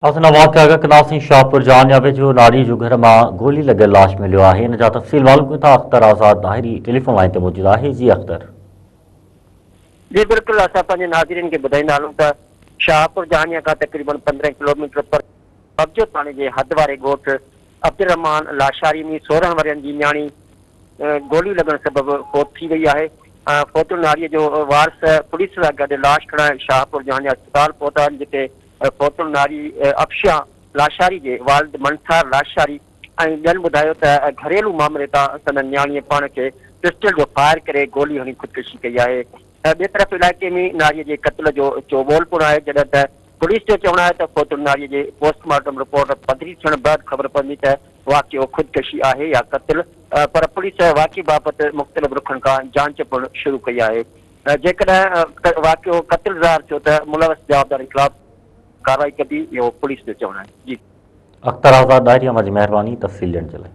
वाक़िया कनासी शाहपुर जानिया जो नारी जो घर में गोली लॻियल लाश मिलियो आहे। इन जा तफ़सील मालूम कयूं था। अख्तर आज़ाद ताहिरी टेलीफोन लाइन ते मौजूद आहे। जी अख्तर। जी बिल्कुल, असां पंहिंजे नाज़रीन खे ॿुधाईंदा हलूं त शाहपुर जानिया खां तक़रीबन 15 किलोमीटर पर कब्जो थाणे जे हद वारे ॻोठ अब्दुल रहमान लाशारी में 16 वरनि जी न्याणी गोली लॻण सबबि फौत थी वई आहे। फौतुल नारीअ जो वारस पुलिस सां गॾु लाश खणाइण शाहपुर जानिया अस्पताल पहुता आहिनि, जिते फौतुल नारी अफशा लाशारी जे वालिद मनसार लाशारी ऐं ॿियनि ॿुधायो त घरेलू मामले तां संदन न्याणीअ पाण खे पिस्टल जो फायर करे गोली हणी ख़ुदकुशी कई आहे। ॿिए तरफ़ इलाइक़े में नारीअ जे क़त्ल जो चोबोल पिणु आहे, जॾहिं त पुलिस जो चवणु आहे त फौतुल नारीअ जे पोस्टमार्टम रिपोर्ट पधरी थियण बैदि ख़बर पवंदी त वाक़ियो ख़ुदकुशी आहे या क़त्ल, पर पुलिस वाक़िए बाबति मुख़्तलिफ़ रुखनि खां जांच पिणु शुरू कई आहे। जेकॾहिं वाक़ियो क़त्ल ज़ाहिर थियो त मुलवस जवाबदारनि ख़िलाफ़ कार्रवाई कंदी, इहो पुलिस जो चवणु आहे। जी अख्तर आज़ाद ताहिरी, हमारी मेहरबानी तफ़सील ॾियण जे लाइ।